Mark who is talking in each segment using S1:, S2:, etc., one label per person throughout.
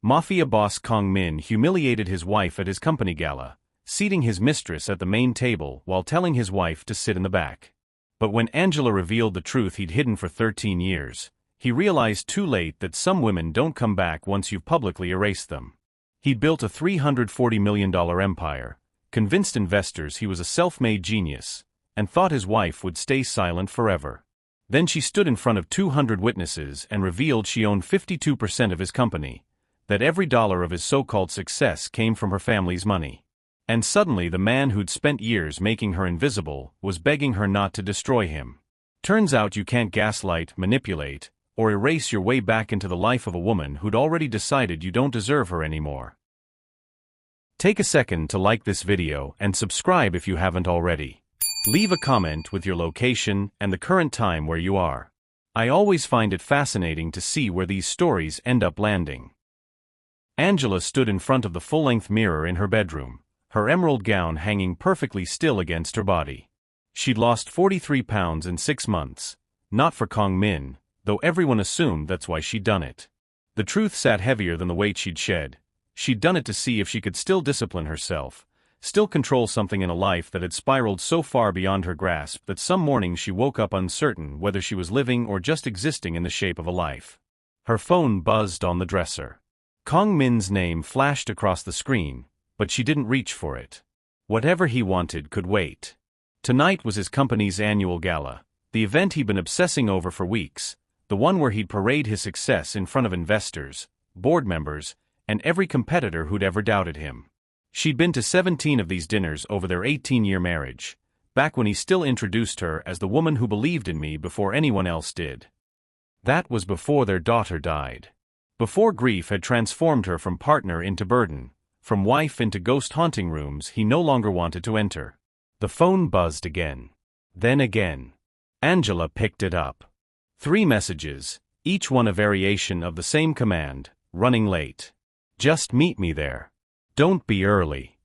S1: Mafia boss Kong Min humiliated his wife at his company gala, seating his mistress at the main table while telling his wife to sit in the back. But when Angela revealed the truth he'd hidden for 13 years, he realized too late that some women don't come back once you've publicly erased them. He'd built a $340 million empire, convinced investors he was a self-made genius, and thought his wife would stay silent forever. Then she stood in front of 200 witnesses and revealed she owned 52% of his company, that every dollar of his so-called success came from her family's money. And suddenly the man who'd spent years making her invisible was begging her not to destroy him. Turns out you can't gaslight, manipulate, or erase your way back into the life of a woman who'd already decided you don't deserve her anymore. Take a second to like this video and subscribe if you haven't already. Leave a comment with your location and the current time where you are. I always find it fascinating to see where these stories end up landing. Angela stood in front of the full-length mirror in her bedroom, her emerald gown hanging perfectly still against her body. She'd lost 43 pounds in 6 months, not for Kong Min, though everyone assumed that's why she'd done it. The truth sat heavier than the weight she'd shed. She'd done it to see if she could still discipline herself, still control something in a life that had spiraled so far beyond her grasp that some mornings she woke up uncertain whether she was living or just existing in the shape of a life. Her phone buzzed on the dresser. Kong Min's name flashed across the screen, but she didn't reach for it. Whatever he wanted could wait. Tonight was his company's annual gala, the event he'd been obsessing over for weeks, the one where he'd parade his success in front of investors, board members, and every competitor who'd ever doubted him. She'd been to 17 of these dinners over their 18-year marriage, back when he still introduced her as the woman who believed in me before anyone else did. That was before their daughter died. Before grief had transformed her from partner into burden, from wife into ghost haunting rooms he no longer wanted to enter. The phone buzzed again. Then again. Angela picked it up. 3 messages, each one a variation of the same command: running late. Just meet me there. Don't be early.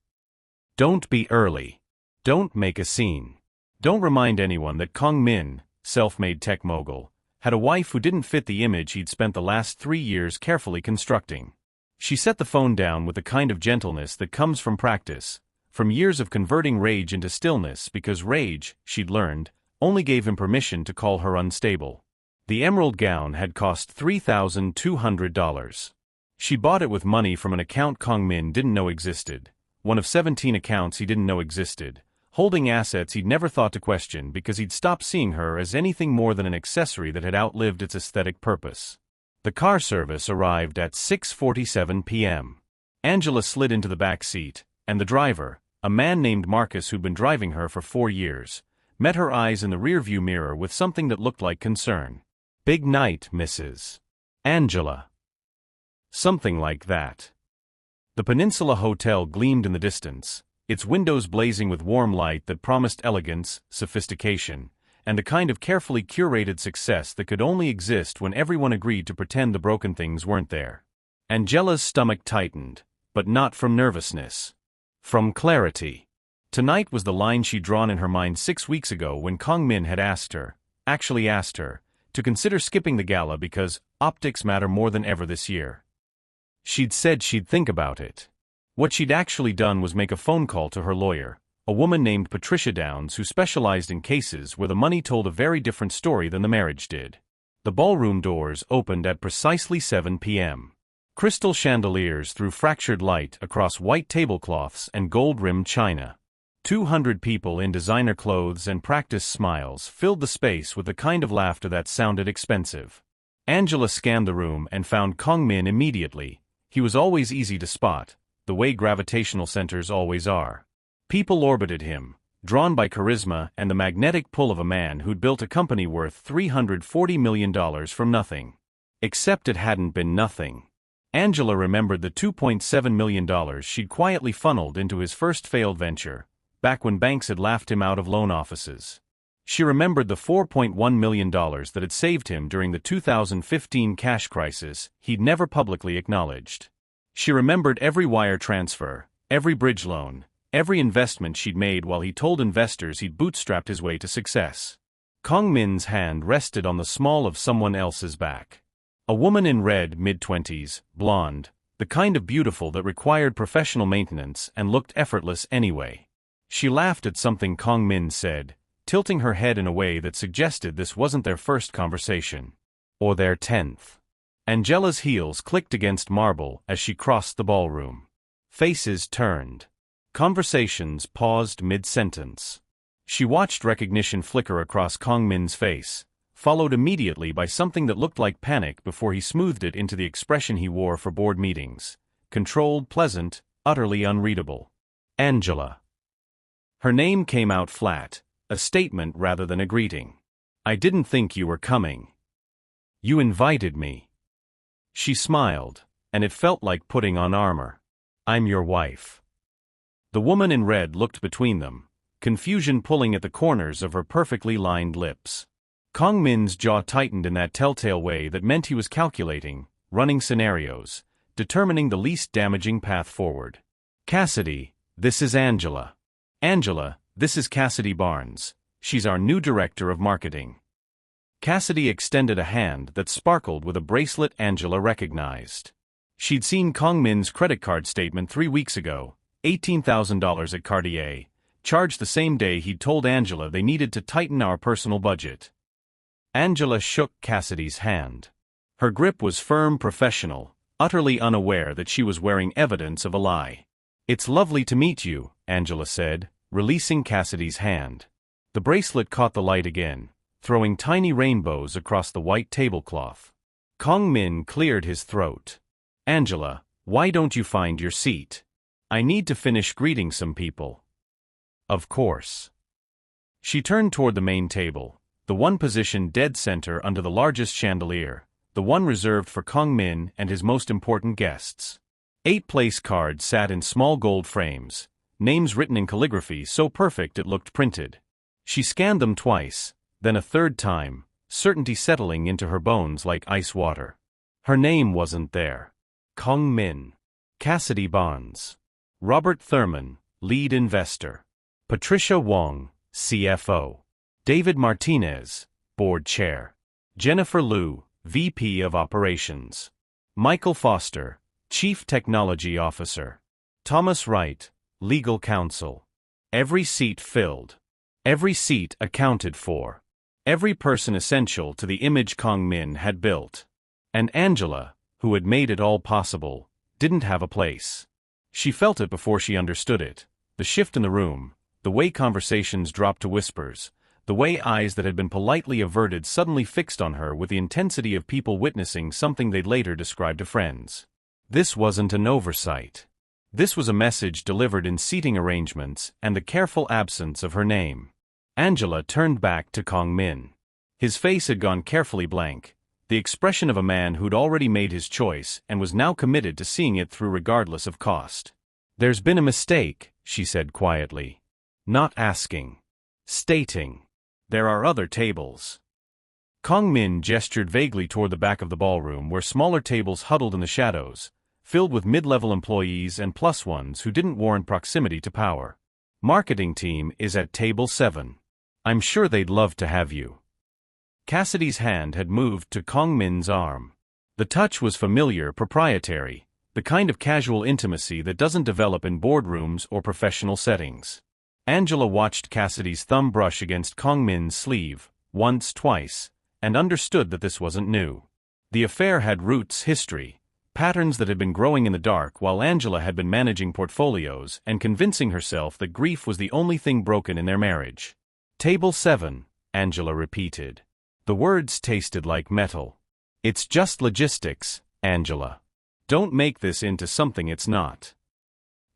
S1: Don't be early. Don't make a scene. Don't remind anyone that Kong Min, self-made tech mogul, had a wife who didn't fit the image he'd spent the last 3 years carefully constructing. She set the phone down with the kind of gentleness that comes from practice, from years of converting rage into stillness, because rage, she'd learned, only gave him permission to call her unstable. The emerald gown had cost $3,200. She bought it with money from an account Kong Min didn't know existed, one of 17 accounts he didn't know existed, holding assets he'd never thought to question because he'd stopped seeing her as anything more than an accessory that had outlived its aesthetic purpose. The car service arrived at 6:47 p.m. Angela slid into the back seat, and the driver, a man named Marcus who'd been driving her for 4 years, met her eyes in the rearview mirror with something that looked like concern. "Big night, Mrs. Angela." Something like that. The Peninsula Hotel gleamed in the distance, its windows blazing with warm light that promised elegance, sophistication, and the kind of carefully curated success that could only exist when everyone agreed to pretend the broken things weren't there. Angela's stomach tightened, but not from nervousness. From clarity. Tonight was the line she'd drawn in her mind 6 weeks ago when Kong Min had actually asked her, to consider skipping the gala because optics matter more than ever this year. She'd said she'd think about it. What she'd actually done was make a phone call to her lawyer, a woman named Patricia Downs who specialized in cases where the money told a very different story than the marriage did. The ballroom doors opened at precisely 7 p.m. Crystal chandeliers threw fractured light across white tablecloths and gold-rimmed china. 200 people in designer clothes and practiced smiles filled the space with the kind of laughter that sounded expensive. Angela scanned the room and found Kong Min immediately. He was always easy to spot, the way gravitational centers always are. People orbited him, drawn by charisma and the magnetic pull of a man who'd built a company worth $340 million from nothing. Except it hadn't been nothing. Angela remembered the $2.7 million she'd quietly funneled into his first failed venture, back when banks had laughed him out of loan offices. She remembered the $4.1 million that had saved him during the 2015 cash crisis he'd never publicly acknowledged. She remembered every wire transfer, every bridge loan, every investment she'd made while he told investors he'd bootstrapped his way to success. Kong Min's hand rested on the small of someone else's back. A woman in red, mid-20s, blonde, The kind of beautiful that required professional maintenance and looked effortless anyway. She laughed at something Kong Min said, tilting her head in a way that suggested this wasn't their first conversation. Or their 10th. Angela's heels clicked against marble as she crossed the ballroom. Faces turned. Conversations paused mid-sentence. She watched recognition flicker across Kong Min's face, followed immediately by something that looked like panic before he smoothed it into the expression he wore for board meetings. Controlled, pleasant, utterly unreadable. Angela. Her name came out flat, a statement rather than a greeting. I didn't think you were coming. You invited me. She smiled, and it felt like putting on armor. I'm your wife. The woman in red looked between them, confusion pulling at the corners of her perfectly lined lips. Kong Min's jaw tightened in that telltale way that meant he was calculating, running scenarios, determining the least damaging path forward. Cassidy, this is Angela. Angela, this is Cassidy Barnes. She's our new director of marketing. Cassidy extended a hand that sparkled with a bracelet Angela recognized. She'd seen Kong Min's credit card statement 3 weeks ago, $18,000 at Cartier, charged the same day he'd told Angela they needed to tighten our personal budget. Angela shook Cassidy's hand. Her grip was firm, professional, utterly unaware that she was wearing evidence of a lie. It's lovely to meet you, Angela said, releasing Cassidy's hand. The bracelet caught the light again, throwing tiny rainbows across the white tablecloth. Kong Min cleared his throat. Angela, why don't you find your seat? I need to finish greeting some people. Of course. She turned toward the main table, the one positioned dead center under the largest chandelier, the one reserved for Kong Min and his most important guests. 8 place cards sat in small gold frames, names written in calligraphy so perfect it looked printed. She scanned them twice, then a third time, certainty settling into her bones like ice water. Her name wasn't there. Kong Min. Cassidy Barnes. Robert Thurman, lead investor. Patricia Wong, CFO. David Martinez, board chair. Jennifer Liu, VP of operations. Michael Foster, chief technology officer. Thomas Wright, legal counsel. Every seat filled. Every seat accounted for. Every person essential to the image Kong Min had built. And Angela, who had made it all possible, didn't have a place. She felt it before she understood it. The shift in the room, the way conversations dropped to whispers, the way eyes that had been politely averted suddenly fixed on her with the intensity of people witnessing something they'd later describe to friends. This wasn't an oversight. This was a message delivered in seating arrangements and the careful absence of her name. Angela turned back to Kong Min. His face had gone carefully blank, the expression of a man who'd already made his choice and was now committed to seeing it through regardless of cost. There's been a mistake, she said quietly. Not asking. Stating. There are other tables. Kong Min gestured vaguely toward the back of the ballroom where smaller tables huddled in the shadows, filled with mid-level employees and plus ones who didn't warrant proximity to power. Marketing team is at table 7. I'm sure they'd love to have you. Cassidy's hand had moved to Kong Min's arm. The touch was familiar, proprietary, the kind of casual intimacy that doesn't develop in boardrooms or professional settings. Angela watched Cassidy's thumb brush against Kong Min's sleeve, once, twice, and understood that this wasn't new. The affair had roots, history, patterns that had been growing in the dark while Angela had been managing portfolios and convincing herself that grief was the only thing broken in their marriage. Table 7, Angela repeated. The words tasted like metal. It's just logistics, Angela. Don't make this into something it's not.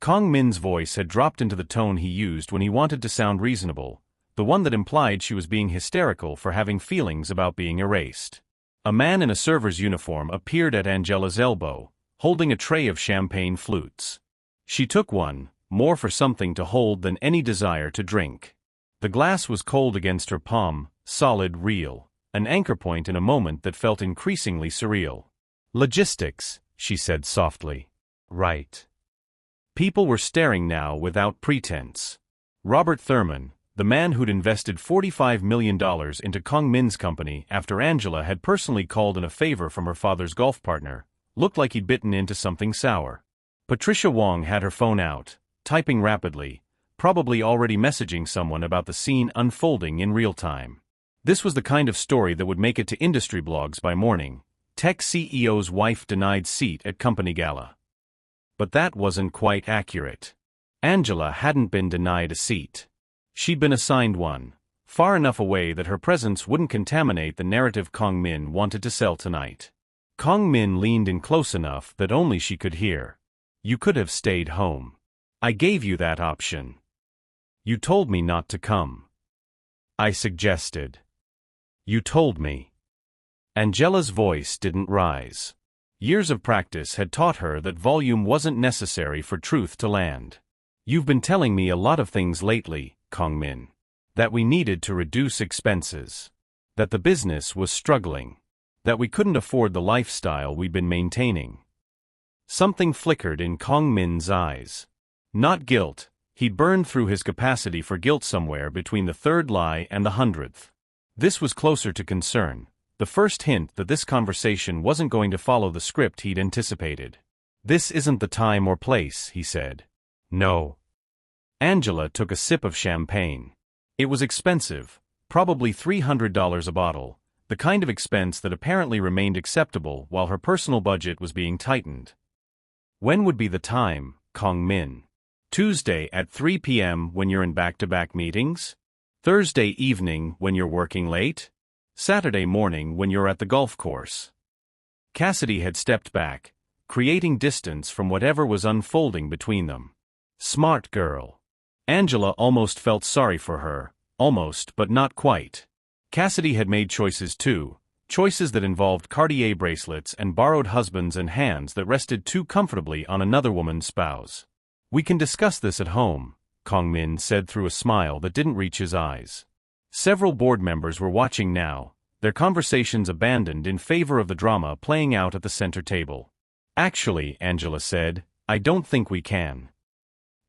S1: Kong Min's voice had dropped into the tone he used when he wanted to sound reasonable, the one that implied she was being hysterical for having feelings about being erased. A man in a server's uniform appeared at Angela's elbow, holding a tray of champagne flutes. She took one, more for something to hold than any desire to drink. The glass was cold against her palm, solid, real, an anchor point in a moment that felt increasingly surreal. Logistics, she said softly. Right. People were staring now without pretense. Robert Thurman, the man who'd invested $45 million into Kong Min's company after Angela had personally called in a favor from her father's golf partner, Looked like he'd bitten into something sour. Patricia Wong had her phone out, typing rapidly, probably already messaging someone about the scene unfolding in real time. This was the kind of story that would make it to industry blogs by morning. Tech CEO's wife denied seat at company gala. But that wasn't quite accurate. Angela hadn't been denied a seat. She'd been assigned one, far enough away that her presence wouldn't contaminate the narrative Kong Min wanted to sell tonight. Kong Min leaned in close enough that only she could hear. You could have stayed home. I gave you that option. You told me not to come. I suggested. You told me. Angela's voice didn't rise. Years of practice had taught her that volume wasn't necessary for truth to land. You've been telling me a lot of things lately, Kong Min. That we needed to reduce expenses. That the business was struggling. That we couldn't afford the lifestyle we'd been maintaining. Something flickered in Kong Min's eyes. Not guilt. He'd burned through his capacity for guilt somewhere between the third lie and the 100th. This was closer to concern, the first hint that this conversation wasn't going to follow the script he'd anticipated. This isn't the time or place, he said. No. Angela took a sip of champagne. It was expensive, probably $300 a bottle, the kind of expense that apparently remained acceptable while her personal budget was being tightened. When would be the time, Kong Min? Tuesday at 3 p.m. when you're in back-to-back meetings? Thursday evening when you're working late? Saturday morning when you're at the golf course? Cassidy had stepped back, creating distance from whatever was unfolding between them. Smart girl. Angela almost felt sorry for her, almost but not quite. Cassidy had made choices too, choices that involved Cartier bracelets and borrowed husbands and hands that rested too comfortably on another woman's spouse. We can discuss this at home, Kong Min said through a smile that didn't reach his eyes. Several board members were watching now, their conversations abandoned in favor of the drama playing out at the center table. Actually, Angela said, I don't think we can.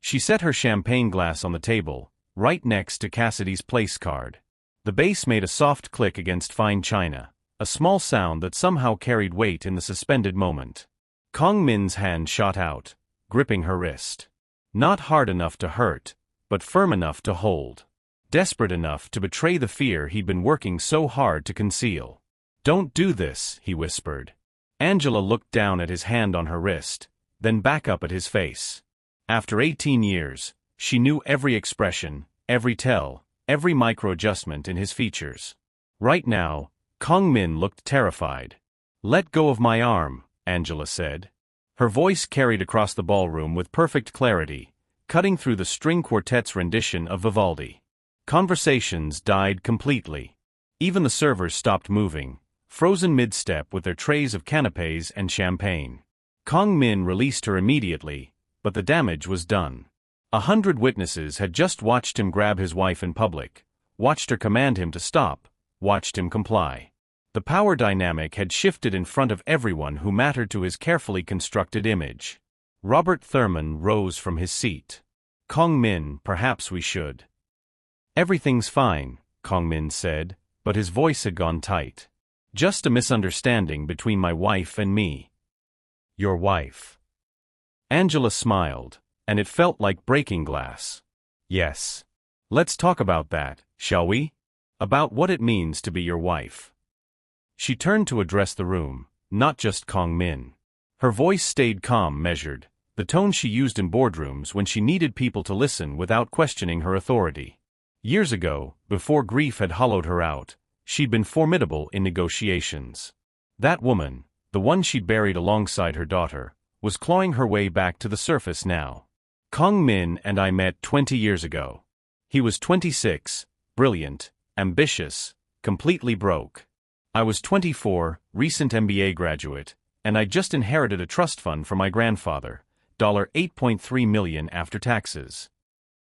S1: She set her champagne glass on the table, right next to Cassidy's place card. The base made a soft click against fine china, a small sound that somehow carried weight in the suspended moment. Kong Min's hand shot out, gripping her wrist. Not hard enough to hurt, but firm enough to hold. Desperate enough to betray the fear he'd been working so hard to conceal. Don't do this, he whispered. Angela looked down at his hand on her wrist, then back up at his face. After 18 years, she knew every expression, every tell, every micro-adjustment in his features. Right now, Kong Min looked terrified. Let go of my arm, Angela said. Her voice carried across the ballroom with perfect clarity, cutting through the string quartet's rendition of Vivaldi. Conversations died completely. Even the servers stopped moving, frozen mid-step with their trays of canapés and champagne. Kong Min released her immediately, but the damage was done. 100 witnesses had just watched him grab his wife in public, watched her command him to stop, watched him comply. The power dynamic had shifted in front of everyone who mattered to his carefully constructed image. Robert Thurman rose from his seat. Kong Min, perhaps we should. Everything's fine, Kong Min said, but his voice had gone tight. Just a misunderstanding between my wife and me. Your wife. Angela smiled, and it felt like breaking glass. Yes. Let's talk about that, shall we? About what it means to be your wife. She turned to address the room, not just Kong Min. Her voice stayed calm, measured, the tone she used in boardrooms when she needed people to listen without questioning her authority. Years ago, before grief had hollowed her out, she'd been formidable in negotiations. That woman, the one she'd buried alongside her daughter, was clawing her way back to the surface now. Kong Min and I met 20 years ago. He was 26, brilliant, ambitious, completely broke. I was 24, recent MBA graduate, and I just inherited a trust fund from my grandfather, $8.3 million after taxes.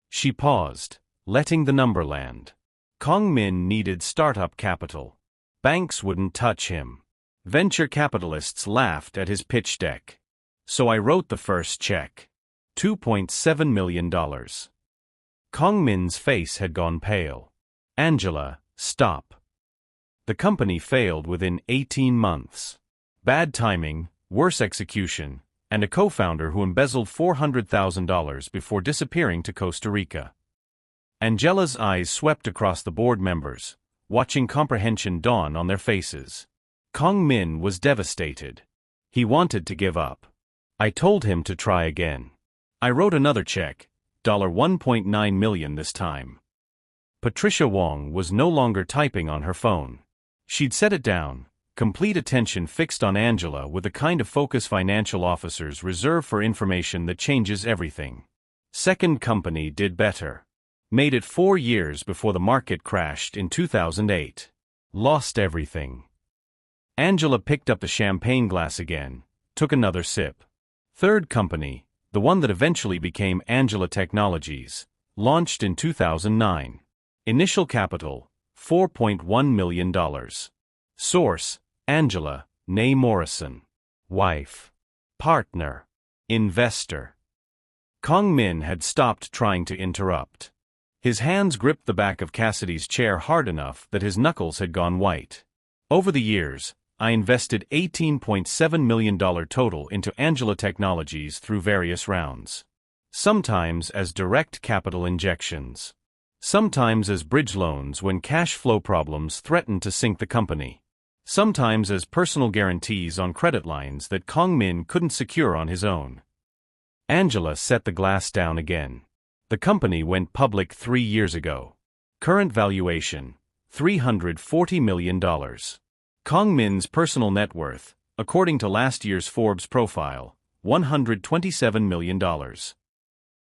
S1: She paused, letting the number land. Kong Min needed startup capital. Banks wouldn't touch him. Venture capitalists laughed at his pitch deck. So I wrote the first check. $2.7 million. Kong Min's face had gone pale. Angela, stop. The company failed within 18 months. Bad timing, worse execution, and a co-founder who embezzled $400,000 before disappearing to Costa Rica. Angela's eyes swept across the board members, watching comprehension dawn on their faces. Kong Min was devastated. He wanted to give up. I told him to try again. I wrote another check, $1.9 million this time. Patricia Wong was no longer typing on her phone. She'd set it down, complete attention fixed on Angela with the kind of focus financial officers reserve for information that changes everything. Second company did better. Made it 4 years before the market crashed in 2008. Lost everything. Angela picked up the champagne glass again, took another sip. Third company, the one that eventually became Angela Technologies, launched in 2009. Initial capital, $4.1 million. Source, Angela, née Morrison. Wife. Partner. Investor. Kong Min had stopped trying to interrupt. His hands gripped the back of Cassidy's chair hard enough that his knuckles had gone white. Over the years, I invested $18.7 million total into Angela Technologies through various rounds. Sometimes as direct capital injections. Sometimes as bridge loans when cash flow problems threatened to sink the company. Sometimes as personal guarantees on credit lines that Kong Min couldn't secure on his own. Angela set the glass down again. The company went public 3 years ago. Current valuation, $340 million. Kong Min's personal net worth, according to last year's Forbes profile, $127 million.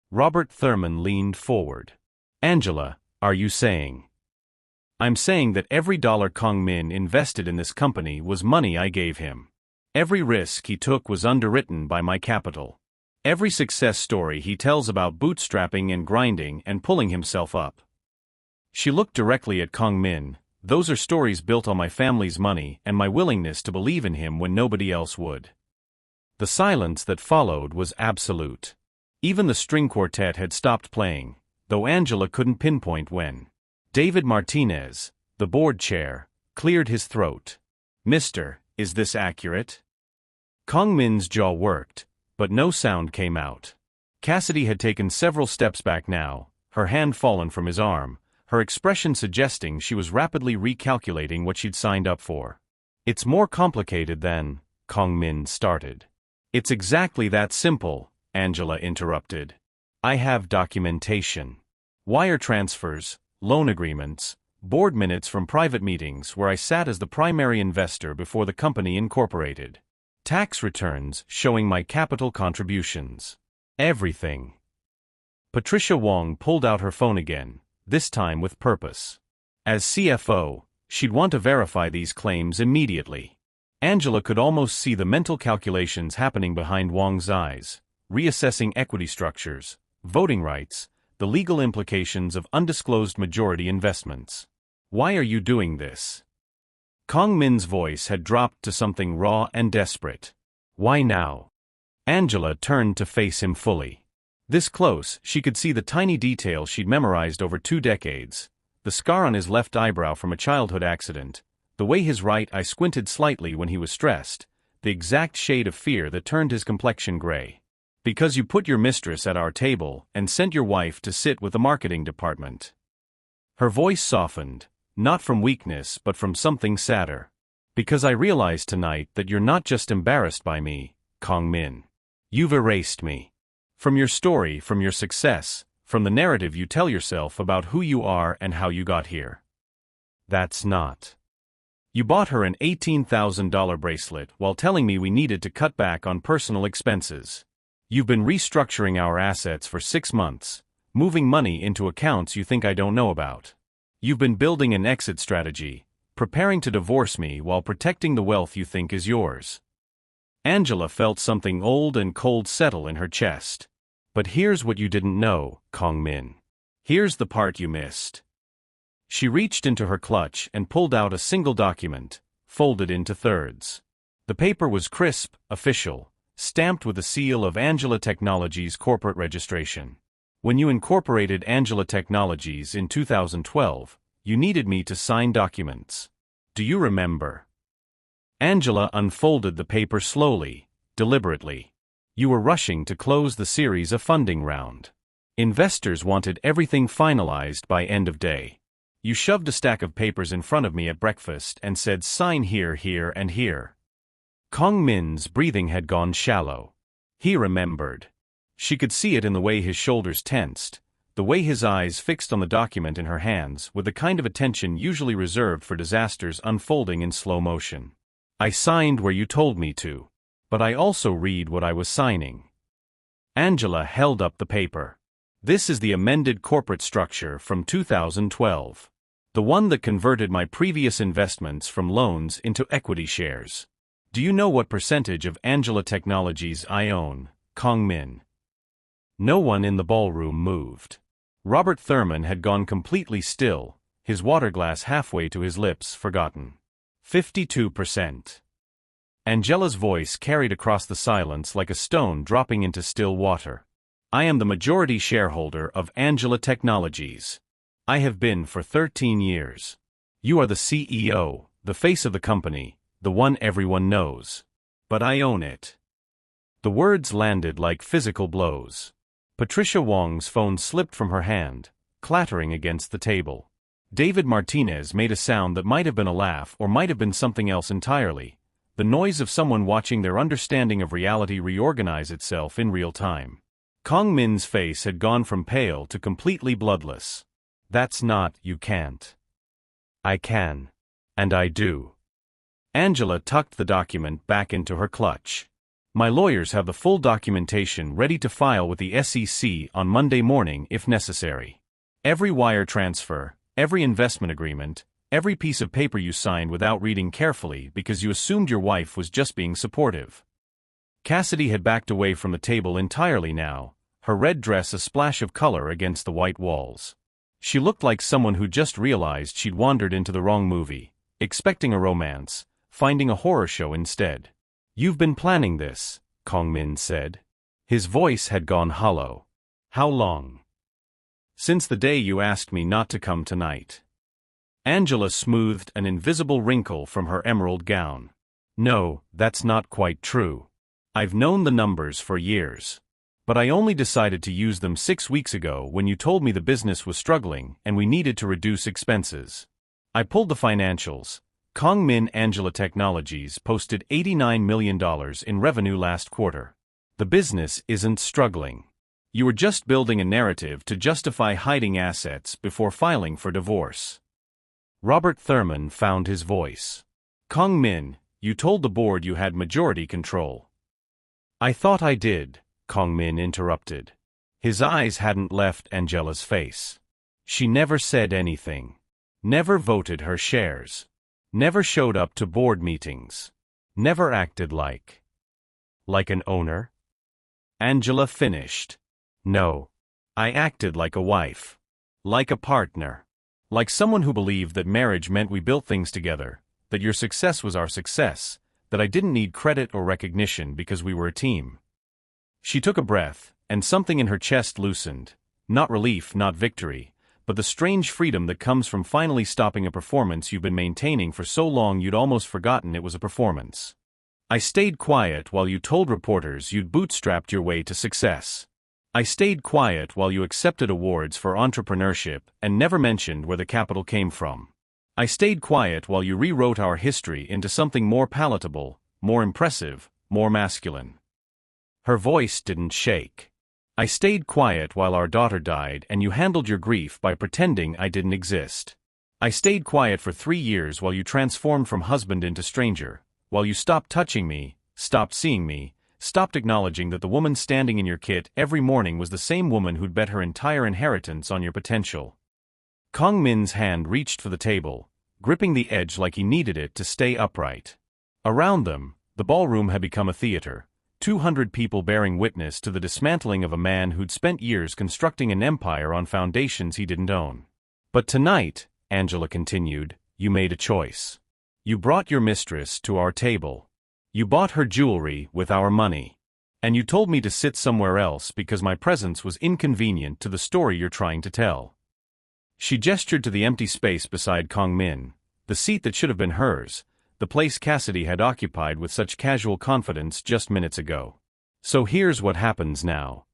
S1: Robert Thurman leaned forward. Angela, are you saying? I'm saying that every dollar Kong Min invested in this company was money I gave him. Every risk he took was underwritten by my capital. Every success story he tells about bootstrapping and grinding and pulling himself up. She looked directly at Kong Min. Those are stories built on my family's money and my willingness to believe in him when nobody else would. The silence that followed was absolute. Even the string quartet had stopped playing, though Angela couldn't pinpoint when. David Martinez, the board chair, cleared his throat. Mister, is this accurate? Kong Min's jaw worked, but no sound came out. Cassidy had taken several steps back now, her hand fallen from his arm, her expression suggesting she was rapidly recalculating what she'd signed up for. It's more complicated than, Kong Min started. It's exactly that simple, Angela interrupted. I have documentation. Wire transfers, loan agreements, board minutes from private meetings where I sat as the primary investor before the company incorporated. Tax returns showing my capital contributions. Everything. Patricia Wong pulled out her phone again, this time with purpose. As CFO, she'd want to verify these claims immediately. Angela could almost see the mental calculations happening behind Wong's eyes, reassessing equity structures, voting rights, the legal implications of undisclosed majority investments. Why are you doing this? Kong Min's voice had dropped to something raw and desperate. Why now? Angela turned to face him fully. This close, she could see the tiny detail she'd memorized over 2 decades, the scar on his left eyebrow from a childhood accident, the way his right eye squinted slightly when he was stressed, the exact shade of fear that turned his complexion gray. Because you put your mistress at our table and sent your wife to sit with the marketing department. Her voice softened, not from weakness but from something sadder. Because I realized tonight that you're not just embarrassed by me, Kong Min. You've erased me. From your story, from your success, from the narrative you tell yourself about who you are and how you got here. That's not. You bought her an $18,000 bracelet while telling me we needed to cut back on personal expenses. You've been restructuring our assets for 6 months, moving money into accounts you think I don't know about. You've been building an exit strategy, preparing to divorce me while protecting the wealth you think is yours. Angela felt something old and cold settle in her chest. But here's what you didn't know, Kong Min. Here's the part you missed. She reached into her clutch and pulled out a single document, folded into thirds. The paper was crisp, official, stamped with the seal of Angela Technologies corporate registration. When you incorporated Angela Technologies in 2012, you needed me to sign documents. Do you remember? Angela unfolded the paper slowly, deliberately. You were rushing to close the series of funding round. Investors wanted everything finalized by end of day. You shoved a stack of papers in front of me at breakfast and said sign here, here, and here. Kong Min's breathing had gone shallow. He remembered. She could see it in the way his shoulders tensed, the way his eyes fixed on the document in her hands with the kind of attention usually reserved for disasters unfolding in slow motion. I signed where you told me to. But I also read what I was signing. Angela held up the paper. This is the amended corporate structure from 2012. The one that converted my previous investments from loans into equity shares. Do you know what percentage of Angela Technologies I own, Kong Min? No one in the ballroom moved. Robert Thurman had gone completely still, his water glass halfway to his lips forgotten. 52%. Angela's voice carried across the silence like a stone dropping into still water. I am the majority shareholder of Angela Technologies. I have been for 13 years. You are the CEO, the face of the company, the one everyone knows. But I own it. The words landed like physical blows. Patricia Wong's phone slipped from her hand, clattering against the table. David Martinez made a sound that might have been a laugh or might have been something else entirely, the noise of someone watching their understanding of reality reorganize itself in real time. Kong Min's face had gone from pale to completely bloodless. That's not, you can't. I can. And I do. Angela tucked the document back into her clutch. My lawyers have the full documentation ready to file with the SEC on Monday morning if necessary. Every wire transfer, every investment agreement, every piece of paper you signed without reading carefully because you assumed your wife was just being supportive. Cassidy had backed away from the table entirely now, her red dress a splash of color against the white walls. She looked like someone who just realized she'd wandered into the wrong movie, expecting a romance, finding a horror show instead. You've been planning this, Kong Min said. His voice had gone hollow. How long? Since the day you asked me not to come tonight. Angela smoothed an invisible wrinkle from her emerald gown. No, that's not quite true. I've known the numbers for years. But I only decided to use them 6 weeks ago when you told me the business was struggling and we needed to reduce expenses. I pulled the financials. Kong Min Angela Technologies posted $89 million in revenue last quarter. The business isn't struggling. You were just building a narrative to justify hiding assets before filing for divorce. Robert Thurman found his voice. Kong Min, you told the board you had majority control. I thought I did, Kong Min interrupted. His eyes hadn't left Angela's face. She never said anything. Never voted her shares. Never showed up to board meetings. Never acted like an owner? Angela finished. No. I acted like a wife. Like a partner. Like someone who believed that marriage meant we built things together, that your success was our success, that I didn't need credit or recognition because we were a team. She took a breath, and something in her chest loosened. Not relief, not victory, but the strange freedom that comes from finally stopping a performance you've been maintaining for so long you'd almost forgotten it was a performance. I stayed quiet while you told reporters you'd bootstrapped your way to success. I stayed quiet while you accepted awards for entrepreneurship and never mentioned where the capital came from. I stayed quiet while you rewrote our history into something more palatable, more impressive, more masculine. Her voice didn't shake. I stayed quiet while our daughter died and you handled your grief by pretending I didn't exist. I stayed quiet for 3 years while you transformed from husband into stranger, while you stopped touching me, stopped seeing me, stopped acknowledging that the woman standing in your kit every morning was the same woman who'd bet her entire inheritance on your potential. Kong Min's hand reached for the table, gripping the edge like he needed it to stay upright. Around them, the ballroom had become a theater. 200 people bearing witness to the dismantling of a man who'd spent years constructing an empire on foundations he didn't own. But tonight, Angela continued, you made a choice. You brought your mistress to our table. You bought her jewelry with our money. And you told me to sit somewhere else because my presence was inconvenient to the story you're trying to tell. She gestured to the empty space beside Kong Min, the seat that should have been hers, the place Cassidy had occupied with such casual confidence just minutes ago. So here's what happens now.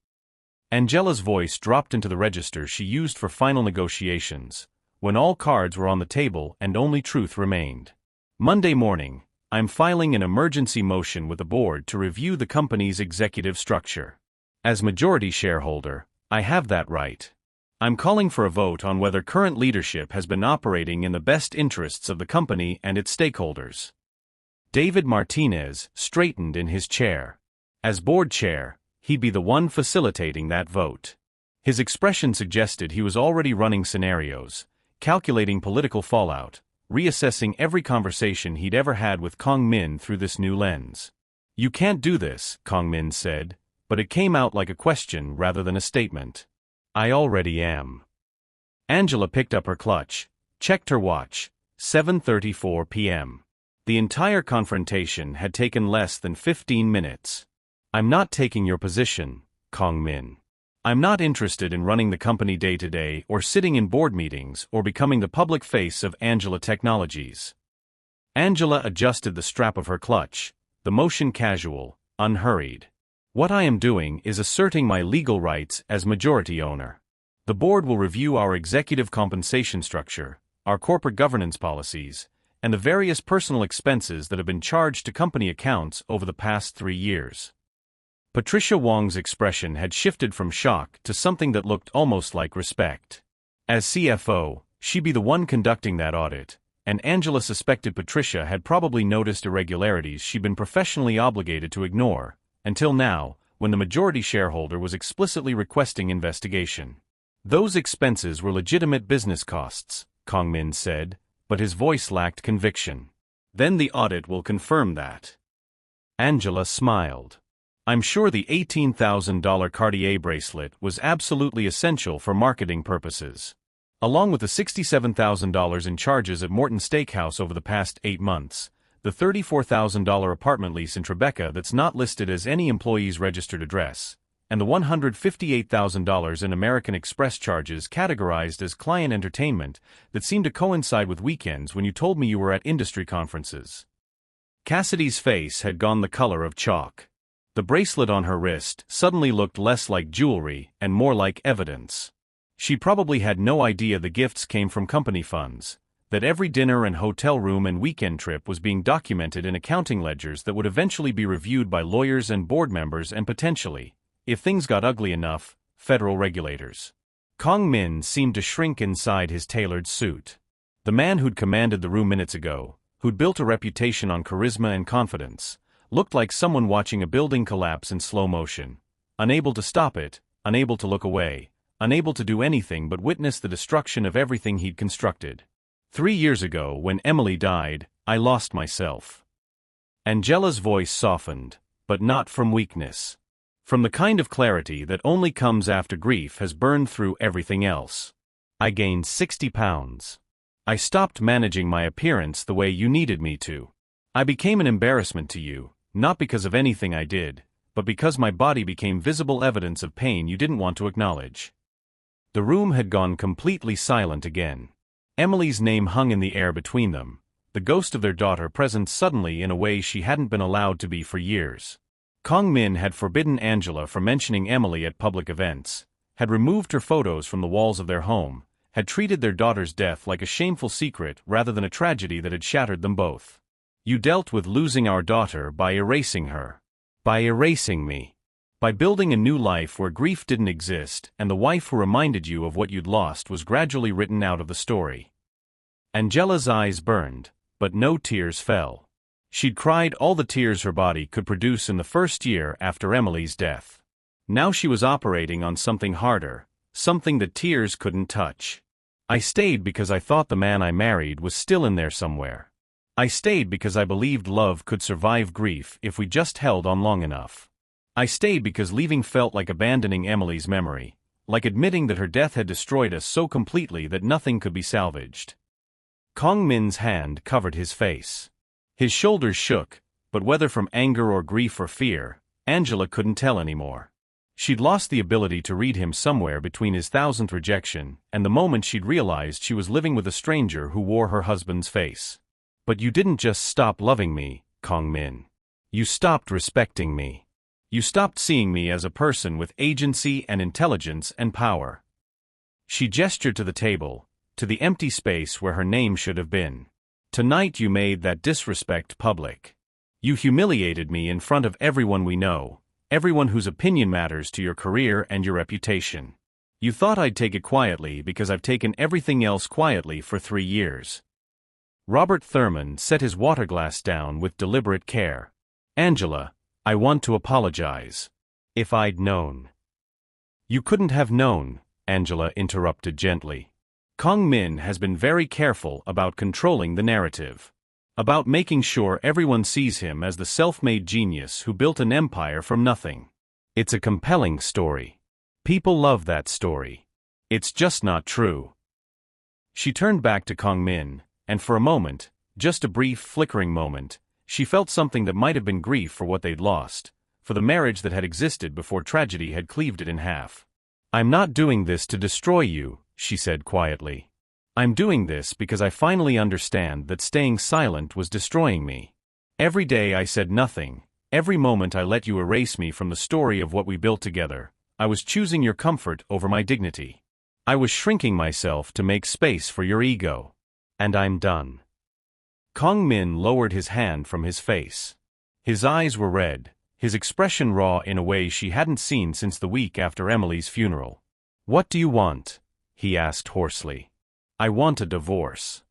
S1: Angela's voice dropped into the register she used for final negotiations, when all cards were on the table and only truth remained. Monday morning, I'm filing an emergency motion with the board to review the company's executive structure. As majority shareholder, I have that right. I'm calling for a vote on whether current leadership has been operating in the best interests of the company and its stakeholders. David Martinez straightened in his chair. As board chair, he'd be the one facilitating that vote. His expression suggested he was already running scenarios, calculating political fallout, reassessing every conversation he'd ever had with Kong Min through this new lens. You can't do this, Kong Min said, but it came out like a question rather than a statement. I already am. Angela picked up her clutch, checked her watch, 7:34 p.m. The entire confrontation had taken less than 15 minutes. I'm not taking your position, Kong Min. I'm not interested in running the company day-to-day or sitting in board meetings or becoming the public face of Angela Technologies. Angela adjusted the strap of her clutch, the motion casual, unhurried. What I am doing is asserting my legal rights as majority owner. The board will review our executive compensation structure, our corporate governance policies, and the various personal expenses that have been charged to company accounts over the past 3 years. Patricia Wong's expression had shifted from shock to something that looked almost like respect. As CFO, she'd be the one conducting that audit, and Angela suspected Patricia had probably noticed irregularities she'd been professionally obligated to ignore, until now, when the majority shareholder was explicitly requesting investigation. Those expenses were legitimate business costs, Kong Min said, but his voice lacked conviction. Then the audit will confirm that. Angela smiled. I'm sure the $18,000 Cartier bracelet was absolutely essential for marketing purposes. Along with the $67,000 in charges at Morton Steakhouse over the past 8 months, the $34,000 apartment lease in Tribeca that's not listed as any employee's registered address, and the $158,000 in American Express charges categorized as client entertainment that seemed to coincide with weekends when you told me you were at industry conferences. Cassidy's face had gone the color of chalk. The bracelet on her wrist suddenly looked less like jewelry and more like evidence. She probably had no idea the gifts came from company funds, that every dinner and hotel room and weekend trip was being documented in accounting ledgers that would eventually be reviewed by lawyers and board members and potentially, if things got ugly enough, federal regulators. Kong Min seemed to shrink inside his tailored suit. The man who'd commanded the room minutes ago, who'd built a reputation on charisma and confidence, looked like someone watching a building collapse in slow motion, unable to stop it, unable to look away, unable to do anything but witness the destruction of everything he'd constructed. 3 years ago, when Emily died, I lost myself. Angela's voice softened, but not from weakness. From the kind of clarity that only comes after grief has burned through everything else. I gained 60 pounds. I stopped managing my appearance the way you needed me to. I became an embarrassment to you, not because of anything I did, but because my body became visible evidence of pain you didn't want to acknowledge. The room had gone completely silent again. Emily's name hung in the air between them, the ghost of their daughter present suddenly in a way she hadn't been allowed to be for years. Kong Min had forbidden Angela from mentioning Emily at public events, had removed her photos from the walls of their home, had treated their daughter's death like a shameful secret rather than a tragedy that had shattered them both. You dealt with losing our daughter by erasing her. By erasing me. By building a new life where grief didn't exist and the wife who reminded you of what you'd lost was gradually written out of the story. Angela's eyes burned, but no tears fell. She'd cried all the tears her body could produce in the first year after Emily's death. Now she was operating on something harder, something that tears couldn't touch. I stayed because I thought the man I married was still in there somewhere. I stayed because I believed love could survive grief if we just held on long enough. I stayed because leaving felt like abandoning Emily's memory, like admitting that her death had destroyed us so completely that nothing could be salvaged. Kong Min's hand covered his face. His shoulders shook, but whether from anger or grief or fear, Angela couldn't tell anymore. She'd lost the ability to read him somewhere between his 1000th rejection and the moment she'd realized she was living with a stranger who wore her husband's face. But you didn't just stop loving me, Kong Min. You stopped respecting me. You stopped seeing me as a person with agency and intelligence and power. She gestured to the table, to the empty space where her name should have been. Tonight you made that disrespect public. You humiliated me in front of everyone we know, everyone whose opinion matters to your career and your reputation. You thought I'd take it quietly because I've taken everything else quietly for 3 years. Robert Thurman set his water glass down with deliberate care. Angela, I want to apologize. If I'd known. You couldn't have known, Angela interrupted gently. Kong Min has been very careful about controlling the narrative. About making sure everyone sees him as the self-made genius who built an empire from nothing. It's a compelling story. People love that story. It's just not true. She turned back to Kong Min, and for a moment, just a brief flickering moment, she felt something that might have been grief for what they'd lost, for the marriage that had existed before tragedy had cleaved it in half. I'm not doing this to destroy you, she said quietly. I'm doing this because I finally understand that staying silent was destroying me. Every day I said nothing, every moment I let you erase me from the story of what we built together, I was choosing your comfort over my dignity. I was shrinking myself to make space for your ego. And I'm done. Kong Min lowered his hand from his face. His eyes were red, his expression raw in a way she hadn't seen since the week after Emily's funeral. What do you want? He asked hoarsely. I want a divorce.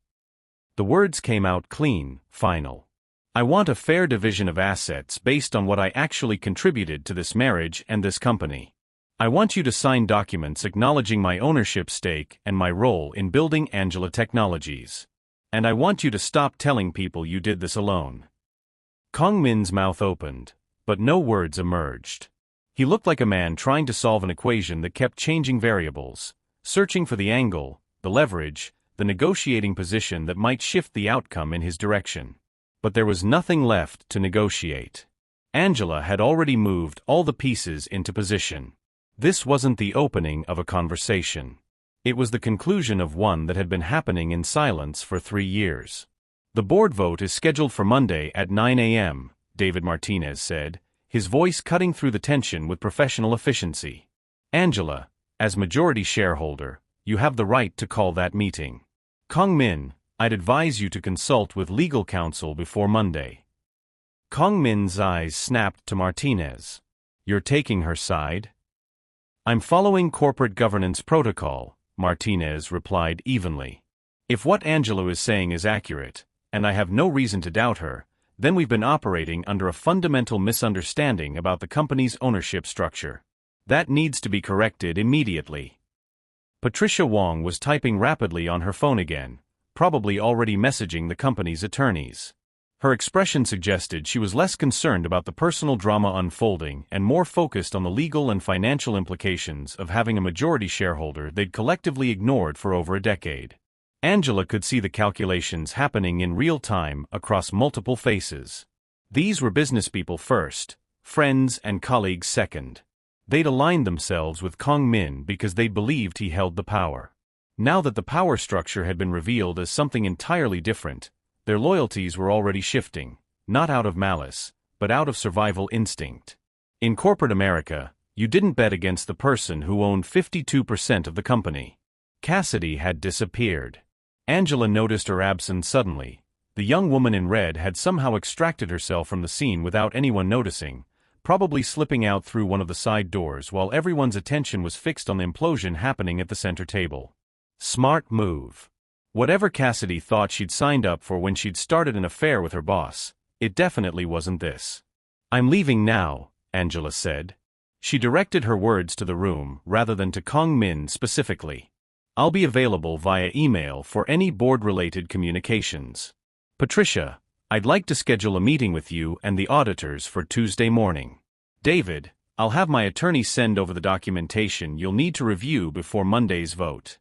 S1: The words came out clean, final. I want a fair division of assets based on what I actually contributed to this marriage and this company. I want you to sign documents acknowledging my ownership stake and my role in building Angela Technologies. And I want you to stop telling people you did this alone. Kong Min's mouth opened, but no words emerged. He looked like a man trying to solve an equation that kept changing variables, searching for the angle, the leverage, the negotiating position that might shift the outcome in his direction. But there was nothing left to negotiate. Angela had already moved all the pieces into position. This wasn't the opening of a conversation. It was the conclusion of one that had been happening in silence for 3 years. The board vote is scheduled for Monday at 9 a.m., David Martinez said, his voice cutting through the tension with professional efficiency. Angela, as majority shareholder, you have the right to call that meeting. Kong Min, I'd advise you to consult with legal counsel before Monday. Kong Min's eyes snapped to Martinez. You're taking her side? I'm following corporate governance protocol, Martinez replied evenly. If what Angela is saying is accurate, and I have no reason to doubt her, then we've been operating under a fundamental misunderstanding about the company's ownership structure. That needs to be corrected immediately. Patricia Wong was typing rapidly on her phone again, probably already messaging the company's attorneys. Her expression suggested she was less concerned about the personal drama unfolding and more focused on the legal and financial implications of having a majority shareholder they'd collectively ignored for over a decade. Angela could see the calculations happening in real time across multiple faces. These were businesspeople first, friends and colleagues second. They'd aligned themselves with Kong Min because they believed he held the power. Now that the power structure had been revealed as something entirely different, their loyalties were already shifting, not out of malice, but out of survival instinct. In corporate America, you didn't bet against the person who owned 52% of the company. Cassidy had disappeared. Angela noticed her absence suddenly. The young woman in red had somehow extracted herself from the scene without anyone noticing, probably slipping out through one of the side doors while everyone's attention was fixed on the implosion happening at the center table. Smart move. Whatever Cassidy thought she'd signed up for when she'd started an affair with her boss, it definitely wasn't this. I'm leaving now, Angela said. She directed her words to the room rather than to Kong Min specifically. I'll be available via email for any board-related communications. Patricia, I'd like to schedule a meeting with you and the auditors for Tuesday morning. David, I'll have my attorney send over the documentation you'll need to review before Monday's vote.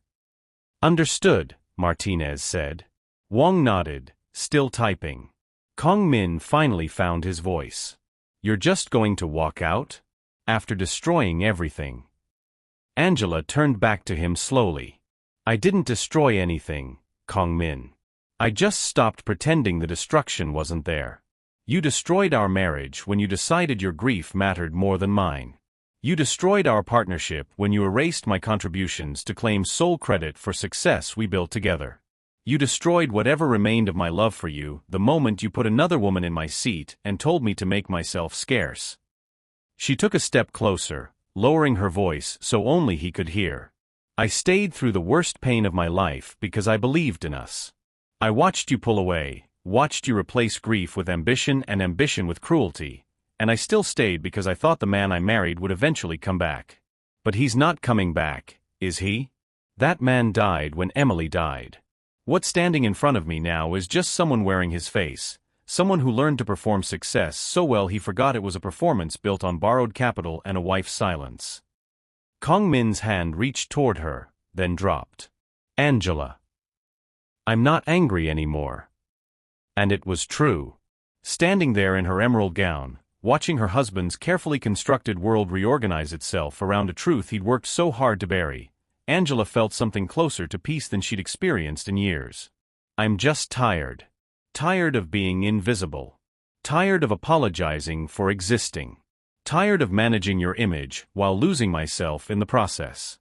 S1: Understood, Martinez said. Wong nodded, still typing. Kong Min finally found his voice. You're just going to walk out? After destroying everything? Angela turned back to him slowly. I didn't destroy anything, Kong Min. I just stopped pretending the destruction wasn't there. You destroyed our marriage when you decided your grief mattered more than mine. You destroyed our partnership when you erased my contributions to claim sole credit for success we built together. You destroyed whatever remained of my love for you the moment you put another woman in my seat and told me to make myself scarce. She took a step closer, lowering her voice so only he could hear. I stayed through the worst pain of my life because I believed in us. I watched you pull away, watched you replace grief with ambition and ambition with cruelty, and I still stayed because I thought the man I married would eventually come back. But he's not coming back, is he? That man died when Emily died. What's standing in front of me now is just someone wearing his face, someone who learned to perform success so well he forgot it was a performance built on borrowed capital and a wife's silence. Kong Min's hand reached toward her, then dropped. Angela. I'm not angry anymore. And it was true. Standing there in her emerald gown, watching her husband's carefully constructed world reorganize itself around a truth he'd worked so hard to bury, Angela felt something closer to peace than she'd experienced in years. I'm just tired. Tired of being invisible. Tired of apologizing for existing. Tired of managing your image while losing myself in the process.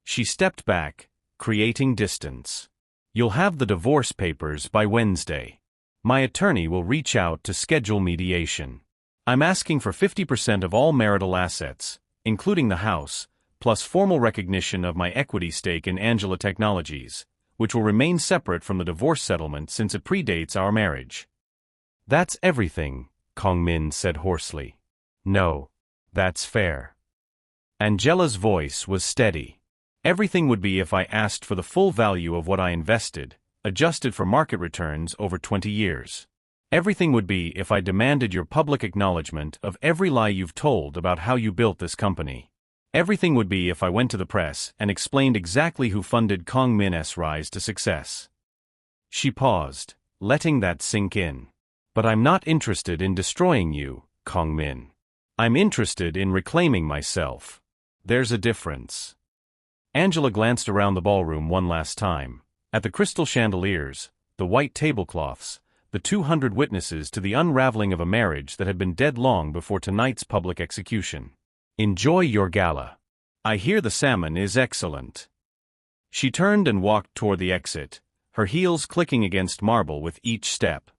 S1: She stepped back, creating distance. You'll have the divorce papers by Wednesday. My attorney will reach out to schedule mediation. I'm asking for 50% of all marital assets, including the house, plus formal recognition of my equity stake in Angela Technologies, which will remain separate from the divorce settlement since it predates our marriage. That's everything, Kong Min said hoarsely. No, that's fair. Angela's voice was steady. Everything would be if I asked for the full value of what I invested, adjusted for market returns over 20 years. Everything would be if I demanded your public acknowledgement of every lie you've told about how you built this company. Everything would be if I went to the press and explained exactly who funded Kong Min's rise to success. She paused, letting that sink in. But I'm not interested in destroying you, Kong Min. I'm interested in reclaiming myself. There's a difference. Angela glanced around the ballroom one last time, at the crystal chandeliers, the white tablecloths, the 200 witnesses to the unraveling of a marriage that had been dead long before tonight's public execution. Enjoy your gala. I hear the salmon is excellent. She turned and walked toward the exit, her heels clicking against marble with each step.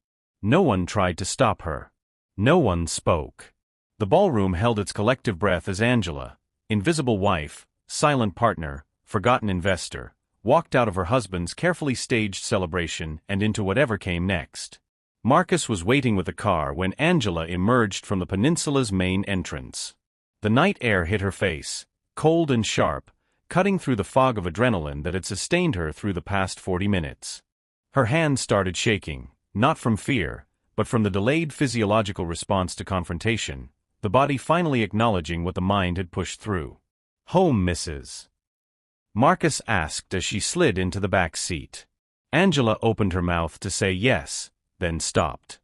S1: No one tried to stop her. No one spoke. The ballroom held its collective breath as Angela, invisible wife, silent partner, forgotten investor, walked out of her husband's carefully staged celebration and into whatever came next. Marcus was waiting with the car when Angela emerged from the peninsula's main entrance. The night air hit her face, cold and sharp, cutting through the fog of adrenaline that had sustained her through the past 40 minutes. Her hands started shaking, not from fear, but from the delayed physiological response to confrontation, the body finally acknowledging what the mind had pushed through. Home, Mrs. Marcus asked as she slid into the back seat. Angela opened her mouth to say yes, then stopped.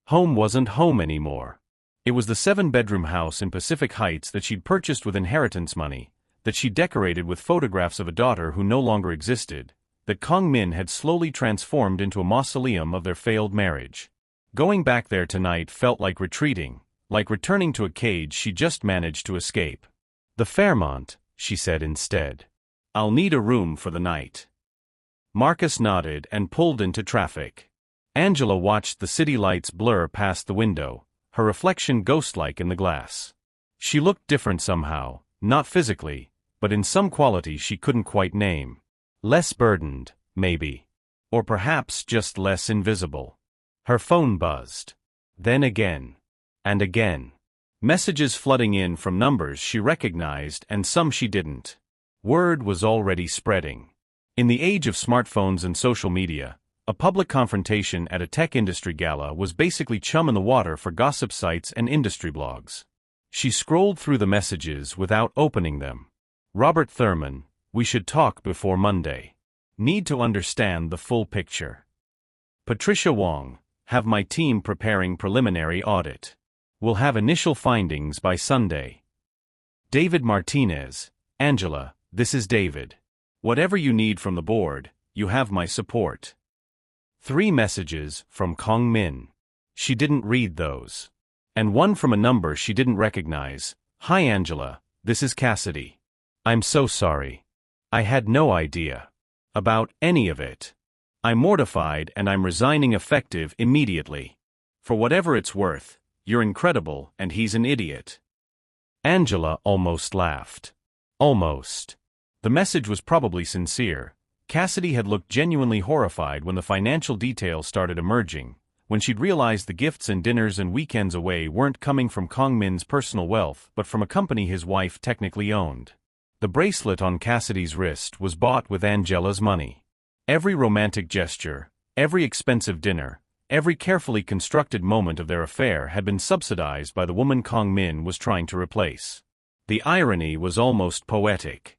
S1: Home wasn't home anymore. It was the 7-bedroom house in Pacific Heights that she'd purchased with inheritance money, that she decorated with photographs of a daughter who no longer existed, that Kong Min had slowly transformed into a mausoleum of their failed marriage. Going back there tonight felt like retreating, like returning to a cage she just managed to escape. The Fairmont, she said instead. I'll need a room for the night. Marcus nodded and pulled into traffic. Angela watched the city lights blur past the window, her reflection ghost-like in the glass. She looked different somehow, not physically, but in some quality she couldn't quite name. Less burdened, maybe. Or perhaps just less invisible. Her phone buzzed. Then again. And again. Messages flooding in from numbers she recognized and some she didn't. Word was already spreading. In the age of smartphones and social media, a public confrontation at a tech industry gala was basically chum in the water for gossip sites and industry blogs. She scrolled through the messages without opening them. Robert Thurman, we should talk before Monday. Need to understand the full picture. Patricia Wong, have my team preparing preliminary audit. We'll have initial findings by Sunday. David Martinez, Angela, this is David. Whatever you need from the board, you have my support. 3 messages from Kong Min. She didn't read those. And one from a number she didn't recognize. "Hi Angela, this is Cassidy. I'm so sorry. I had no idea about any of it. I'm mortified and I'm resigning effective immediately. For whatever it's worth, you're incredible and he's an idiot." Angela almost laughed. Almost. The message was probably sincere. Cassidy had looked genuinely horrified when the financial details started emerging, when she'd realized the gifts and dinners and weekends away weren't coming from Kong Min's personal wealth but from a company his wife technically owned. The bracelet on Cassidy's wrist was bought with Angela's money. Every romantic gesture, every expensive dinner, every carefully constructed moment of their affair had been subsidized by the woman Kong Min was trying to replace. The irony was almost poetic.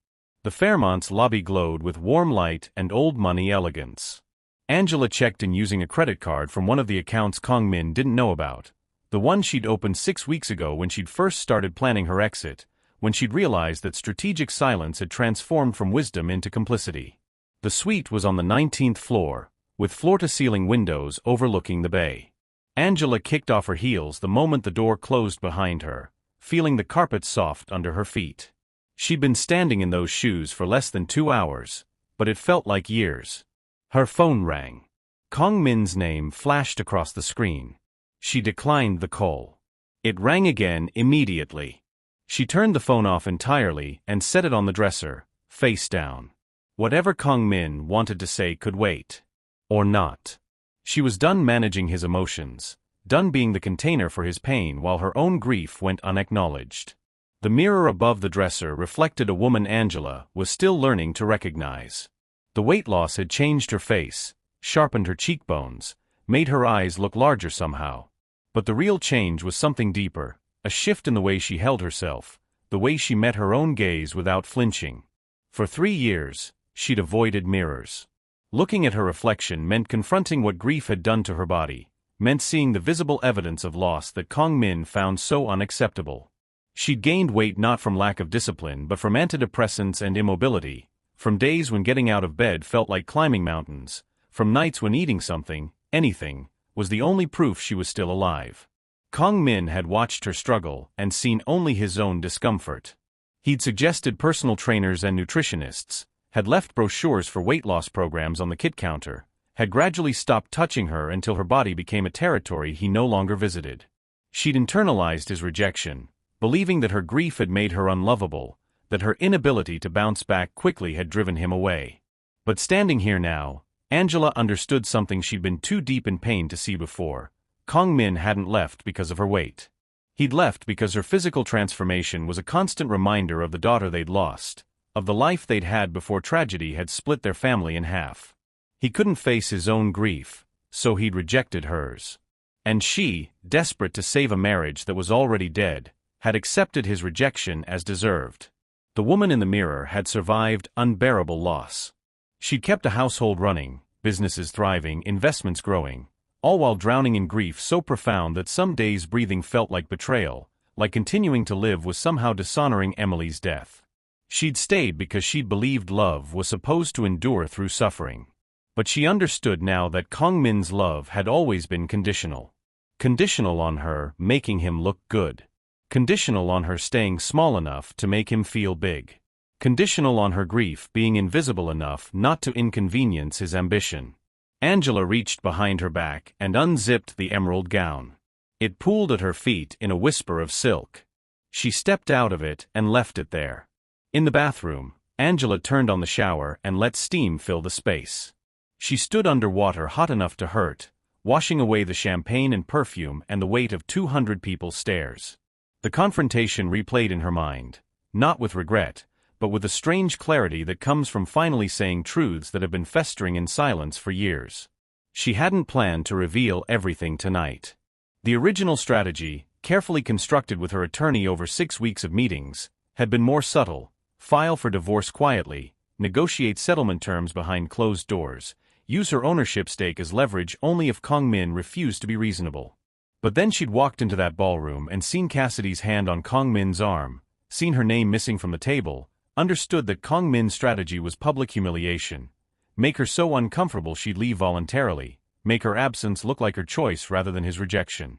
S1: The Fairmont's lobby glowed with warm light and old money elegance. Angela checked in using a credit card from one of the accounts Kong Min didn't know about, the one she'd opened 6 weeks ago when she'd first started planning her exit, when she'd realized that strategic silence had transformed from wisdom into complicity. The suite was on the 19th floor, with floor-to-ceiling windows overlooking the bay. Angela kicked off her heels the moment the door closed behind her, feeling the carpet soft under her feet. She'd been standing in those shoes for less than 2 hours, but it felt like years. Her phone rang. Kong Min's name flashed across the screen. She declined the call. It rang again immediately. She turned the phone off entirely and set it on the dresser, face down. Whatever Kong Min wanted to say could wait. Or not. She was done managing his emotions, done being the container for his pain while her own grief went unacknowledged. The mirror above the dresser reflected a woman Angela was still learning to recognize. The weight loss had changed her face, sharpened her cheekbones, made her eyes look larger somehow. But the real change was something deeper, a shift in the way she held herself, the way she met her own gaze without flinching. For 3 years, she'd avoided mirrors. Looking at her reflection meant confronting what grief had done to her body, meant seeing the visible evidence of loss that Kong Min found so unacceptable. She'd gained weight not from lack of discipline but from antidepressants and immobility, from days when getting out of bed felt like climbing mountains, from nights when eating something, anything, was the only proof she was still alive. Kong Min had watched her struggle and seen only his own discomfort. He'd suggested personal trainers and nutritionists, had left brochures for weight loss programs on the kit counter, had gradually stopped touching her until her body became a territory he no longer visited. She'd internalized his rejection, believing that her grief had made her unlovable, that her inability to bounce back quickly had driven him away. But standing here now, Angela understood something she'd been too deep in pain to see before. Kong Min hadn't left because of her weight. He'd left because her physical transformation was a constant reminder of the daughter they'd lost, of the life they'd had before tragedy had split their family in half. He couldn't face his own grief, so he'd rejected hers. And she, desperate to save a marriage that was already dead, had accepted his rejection as deserved. The woman in the mirror had survived unbearable loss. She'd kept a household running, businesses thriving, investments growing, all while drowning in grief so profound that some days breathing felt like betrayal, like continuing to live was somehow dishonoring Emily's death. She'd stayed because she'd believed love was supposed to endure through suffering. But she understood now that Kong Min's love had always been conditional. Conditional on her making him look good. Conditional on her staying small enough to make him feel big. Conditional on her grief being invisible enough not to inconvenience his ambition. Angela reached behind her back and unzipped the emerald gown. It pooled at her feet in a whisper of silk. She stepped out of it and left it there. In the bathroom, Angela turned on the shower and let steam fill the space. She stood under water hot enough to hurt, washing away the champagne and perfume and the weight of 200 people's stares. The confrontation replayed in her mind, not with regret, but with the strange clarity that comes from finally saying truths that have been festering in silence for years. She hadn't planned to reveal everything tonight. The original strategy, carefully constructed with her attorney over 6 weeks of meetings, had been more subtle: file for divorce quietly, negotiate settlement terms behind closed doors, use her ownership stake as leverage only if Kong Min refused to be reasonable. But then she'd walked into that ballroom and seen Cassidy's hand on Kong Min's arm, seen her name missing from the table, understood that Kong Min's strategy was public humiliation, make her so uncomfortable she'd leave voluntarily, make her absence look like her choice rather than his rejection.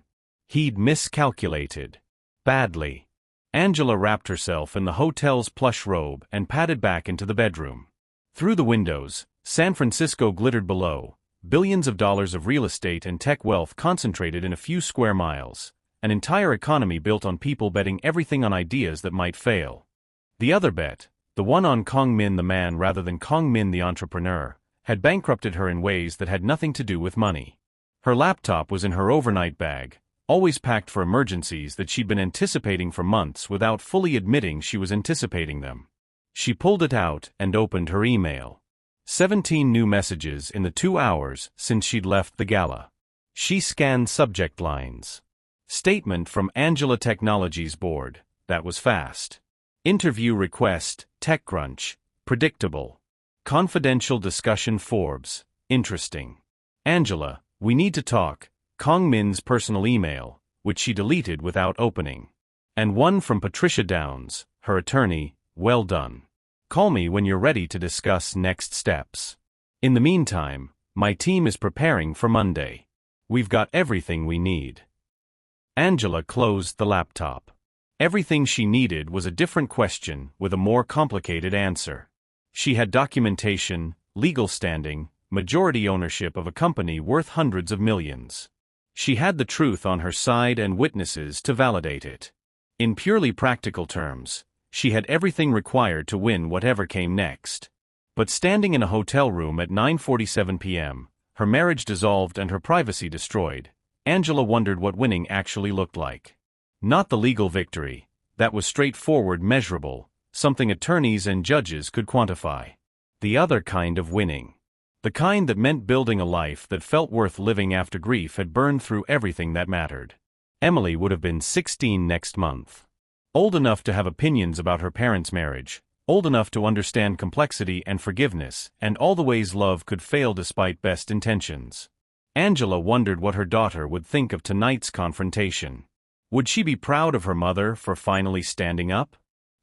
S1: He'd miscalculated. Badly. Angela wrapped herself in the hotel's plush robe and padded back into the bedroom. Through the windows, San Francisco glittered below, billions of dollars of real estate and tech wealth concentrated in a few square miles, an entire economy built on people betting everything on ideas that might fail. The other bet, the one on Kong Min the man rather than Kong Min the entrepreneur, had bankrupted her in ways that had nothing to do with money. Her laptop was in her overnight bag, always packed for emergencies that she'd been anticipating for months without fully admitting she was anticipating them. She pulled it out and opened her email. 17 new messages in the 2 hours since she'd left the gala. She scanned subject lines. Statement from Angela Technologies Board, that was fast. Interview request, TechCrunch, predictable. Confidential discussion Forbes, interesting. Angela, we need to talk, Kong Min's personal email, which she deleted without opening. And one from Patricia Downs, her attorney, well done. Call me when you're ready to discuss next steps. In the meantime, my team is preparing for Monday. We've got everything we need. Angela closed the laptop. Everything she needed was a different question with a more complicated answer. She had documentation, legal standing, majority ownership of a company worth hundreds of millions. She had the truth on her side and witnesses to validate it. In purely practical terms, she had everything required to win whatever came next. But standing in a hotel room at 9:47 p.m., her marriage dissolved and her privacy destroyed, Angela wondered what winning actually looked like. Not the legal victory, that was straightforward, measurable, something attorneys and judges could quantify. The other kind of winning. The kind that meant building a life that felt worth living after grief had burned through everything that mattered. Emily would have been 16 next month. Old enough to have opinions about her parents' marriage, old enough to understand complexity and forgiveness, and all the ways love could fail despite best intentions. Angela wondered what her daughter would think of tonight's confrontation. Would she be proud of her mother for finally standing up?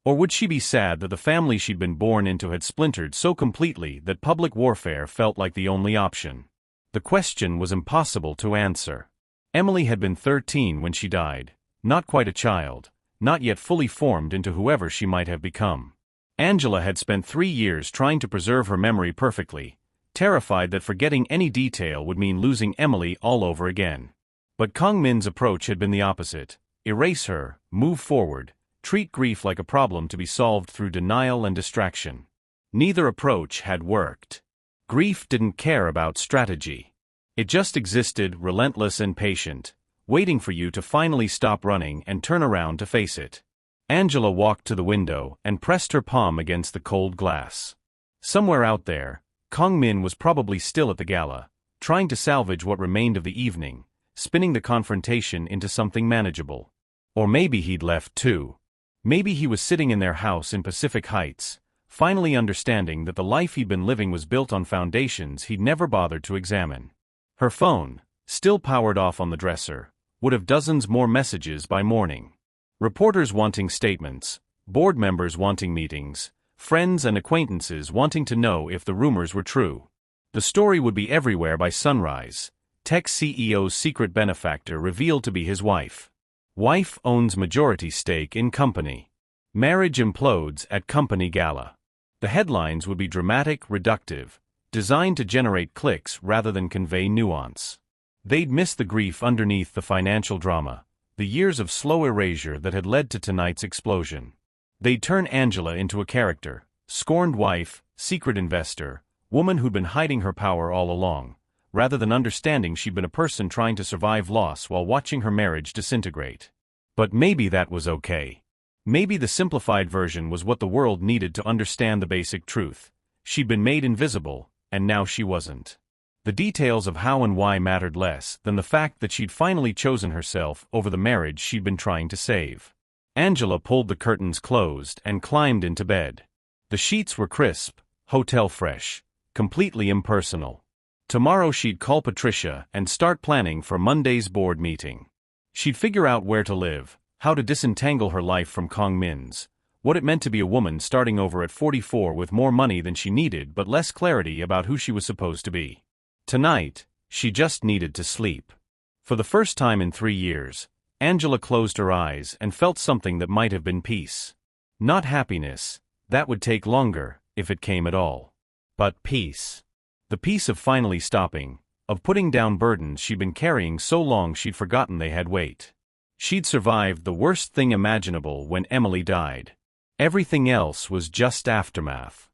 S1: Or would she be sad that the family she'd been born into had splintered so completely that public warfare felt like the only option? The question was impossible to answer. Emily had been 13 when she died, not quite a child, not yet fully formed into whoever she might have become. Angela had spent 3 years trying to preserve her memory perfectly, terrified that forgetting any detail would mean losing Emily all over again. But Kong Min's approach had been the opposite. Erase her, move forward, treat grief like a problem to be solved through denial and distraction. Neither approach had worked. Grief didn't care about strategy. It just existed, relentless and patient, waiting for you to finally stop running and turn around to face it. Angela walked to the window and pressed her palm against the cold glass. Somewhere out there, Kong Min was probably still at the gala, trying to salvage what remained of the evening, spinning the confrontation into something manageable. Or maybe he'd left too. Maybe he was sitting in their house in Pacific Heights, finally understanding that the life he'd been living was built on foundations he'd never bothered to examine. Her phone, still powered off on the dresser, would have dozens more messages by morning. Reporters wanting statements, board members wanting meetings, friends and acquaintances wanting to know if the rumors were true. The story would be everywhere by sunrise. Tech CEO's secret benefactor revealed to be his wife. Wife owns majority stake in company. Marriage implodes at company gala. The headlines would be dramatic, reductive, designed to generate clicks rather than convey nuance. They'd miss the grief underneath the financial drama, the years of slow erasure that had led to tonight's explosion. They'd turn Angela into a character, scorned wife, secret investor, woman who'd been hiding her power all along, rather than understanding she'd been a person trying to survive loss while watching her marriage disintegrate. But maybe that was okay. Maybe the simplified version was what the world needed to understand the basic truth. She'd been made invisible, and now she wasn't. The details of how and why mattered less than the fact that she'd finally chosen herself over the marriage she'd been trying to save. Angela pulled the curtains closed and climbed into bed. The sheets were crisp, hotel fresh, completely impersonal. Tomorrow she'd call Patricia and start planning for Monday's board meeting. She'd figure out where to live, how to disentangle her life from Kong Min's, what it meant to be a woman starting over at 44 with more money than she needed but less clarity about who she was supposed to be. Tonight, She just needed to sleep. For the first time in 3 years, Angela closed her eyes and felt something that might have been peace. Not happiness, that would take longer, if it came at all. But peace. The peace of finally stopping, of putting down burdens she'd been carrying so long she'd forgotten they had weight. She'd survived the worst thing imaginable when Emily died. Everything else was just aftermath.